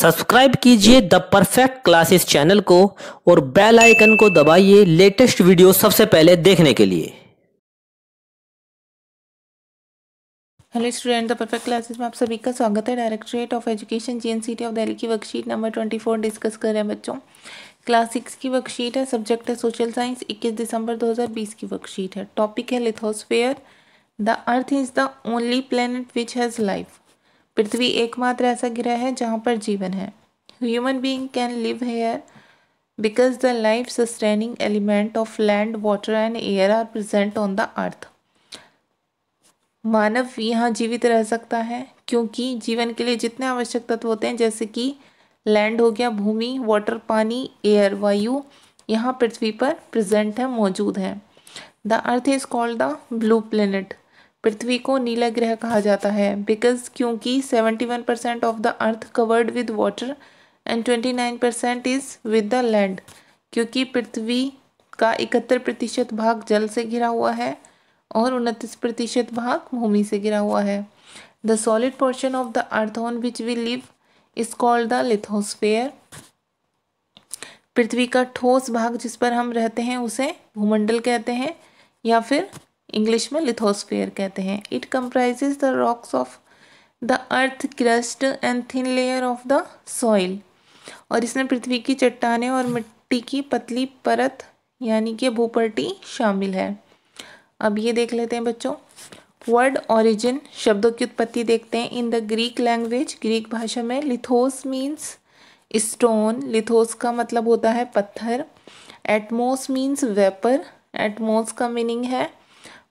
Subscribe कीजिए the perfect classes channel को और बेल आइकन को दबाइए लेटेस्ट वीडियो सबसे पहले देखने के लिए। Hello student, the perfect classes में आप सभी का स्वागत है। Directorate of education JNCT of Delhi की वर्कशीट नंबर 24 डिस्कस कर रहे हैं बच्चों। क्लास 6 की वर्कशीट है, सब्जेक्ट है सोशल साइंस, 21 दिसंबर 2020 की वर्कशीट है। टॉपिक है lithosphere. The earth is the only planet which has life. पृथ्वी एकमात्र ऐसा ग्रह है जहाँ पर जीवन है। Human being can live here because the life sustaining element of land, water and air are present on the earth. मानव यहाँ जीवित रह सकता है क्योंकि जीवन के लिए जितने आवश्यक तत्व होते हैं, जैसे कि लैंड हो गया, भूमि, वाटर पानी, एयर वायु, यहाँ पृथ्वी पर प्रेजेंट है, मौजूद है। The earth is called the blue planet. पृथ्वी को नीला ग्रह कहा जाता है बिकॉज क्योंकि 71% of the earth covered with water and 29% is with the land. क्योंकि पृथ्वी का 71% भाग जल से घिरा हुआ है और 29% भाग भूमि से घिरा हुआ है। The solid portion of the earth on which we live is called the lithosphere. पृथ्वी का ठोस भाग जिस पर हम रहते हैं उसे भूमंडल कहते हैं या फिर इंग्लिश में लिथोस्फेयर कहते हैं। It comprises the rocks of the earth crust and thin layer of the soil. और इसमें पृथ्वी की चट्टानें और मिट्टी की पतली परत यानी कि भूपर्टी शामिल है। अब ये देख लेते हैं बच्चों, वर्ड ओरिजिन, शब्दों की उत्पत्ति देखते हैं। In the Greek language, Greek भाषा में लिथोस मीन्स स्टोन। लिथोस का मतलब होता है पत्थर। Atmos means vapour. एटमोस का मीनिंग है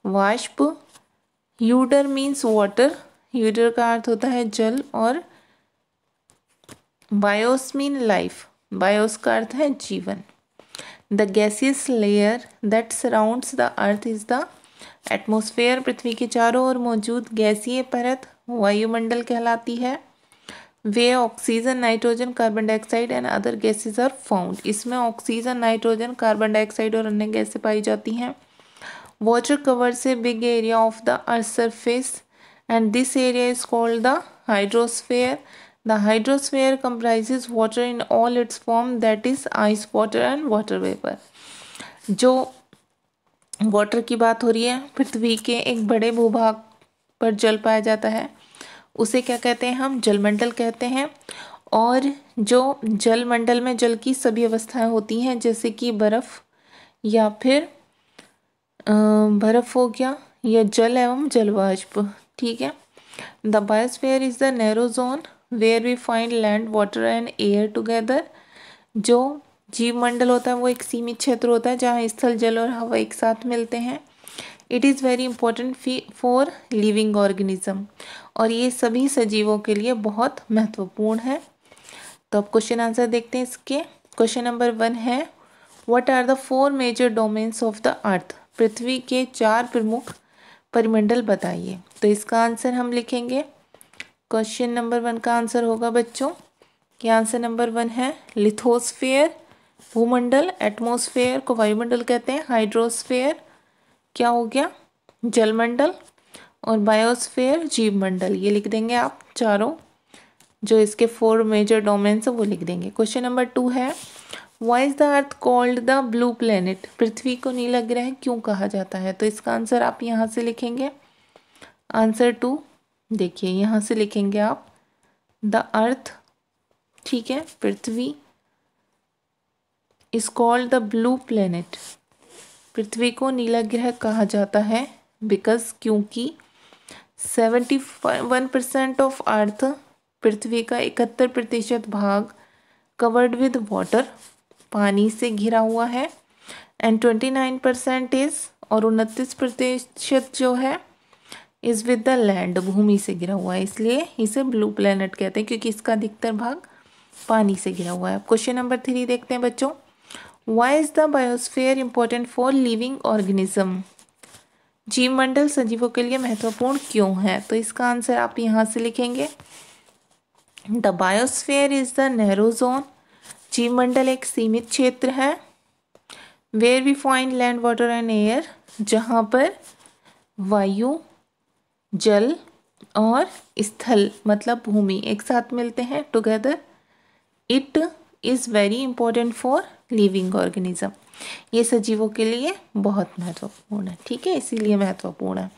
वाष्प। यूडर मीन्स वाटर। यूडर का अर्थ होता है जल। और बायोस मीन लाइफ। बायोस का अर्थ है जीवन। The gaseous layer that surrounds the earth is the atmosphere. पृथ्वी के चारों ओर मौजूद गैसीय परत वायुमंडल कहलाती है। वे oxygen, nitrogen, carbon dioxide and other gases are found. इसमें ऑक्सीजन, नाइट्रोजन, कार्बन डाइऑक्साइड और अन्य गैसें पाई जाती हैं। Water covers a big area of the earth surface and this area is called the hydrosphere. The hydrosphere comprises water in all its form, that is ice, water and water vapor. जो water की बात हो रही है, पृथ्वी के एक बड़े भूभाग पर जल पाया जाता है, उसे क्या कहते हैं? हम जलमंडल कहते हैं। और जो जलमंडल में जल की सभी अवस्थाएं होती हैं, जैसे कि बर्फ या फिर बर्फ हो गया या जल एवं जलवाष्प। ठीक है। The biosphere is the narrow zone where we find land, water and air together. जो जीव मंडल होता है वो एक सीमित क्षेत्र होता है जहाँ स्थल, जल और हवा एक साथ मिलते हैं। It is very important for living organism. और ये सभी सजीवों के लिए बहुत महत्वपूर्ण है। तो अब क्वेश्चन आंसर देखते हैं इसके। क्वेश्चन नंबर 1 है, what are the 4 major domains of the earth. पृथ्वी के 4 प्रमुख परिमंडल बताइए। तो इसका आंसर हम लिखेंगे। क्वेश्चन नंबर 1 का आंसर होगा बच्चों कि आंसर नंबर 1 है लिथोस्फेयर भूमंडल, एटमॉस्फेयर को वायुमंडल कहते हैं, हाइड्रोस्फेयर क्या हो गया जलमंडल, और बायोस्फेयर जीवमंडल। ये लिख देंगे आप चारों, जो इसके 4 मेजर डोमेन्स है वो लिख देंगे। क्वेश्चन नंबर 2 है, why is the earth called the blue planet. पृथ्वी को नीला ग्रह क्यों कहा जाता है। तो इसका आंसर आप यहाँ से लिखेंगे। आंसर 2 देखिए यहाँ से लिखेंगे आप, द अर्थ, ठीक है, पृथ्वी is called the blue planet. पृथ्वी को नीला ग्रह कहा जाता है बिकॉज क्योंकि 71% ऑफ अर्थ, पृथ्वी का 71% भाग कवर्ड विद वाटर, पानी से घिरा हुआ है, एंड 29% इज, और 29% जो है इज विद द लैंड, भूमि से घिरा हुआ है, इसलिए इसे ब्लू प्लेनेट कहते हैं क्योंकि इसका अधिकतर भाग पानी से घिरा हुआ है। क्वेश्चन नंबर 3 देखते हैं बच्चों, why is the biosphere important for living organism. जीवमंडल सजीवों के लिए महत्वपूर्ण क्यों है। तो इसका आंसर आप यहाँ से लिखेंगे, the biosphere is the narrow zone. जीवमंडल एक सीमित क्षेत्र है, where we find land, water and air, जहाँ पर वायु, जल और स्थल मतलब भूमि एक साथ मिलते हैं together. It is very important for living organism. ये सजीवों के लिए बहुत महत्वपूर्ण है, ठीक है, इसीलिए महत्वपूर्ण है।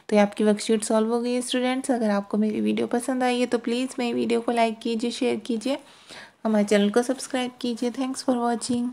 तो ये आपकी वर्कशीट सॉल्व हो गई है स्टूडेंट्स। अगर आपको मेरी वीडियो पसंद आई है तो प्लीज़ मेरी वीडियो को लाइक कीजिए, शेयर कीजिए, हमारे चैनल को सब्सक्राइब कीजिए। Thanks for watching.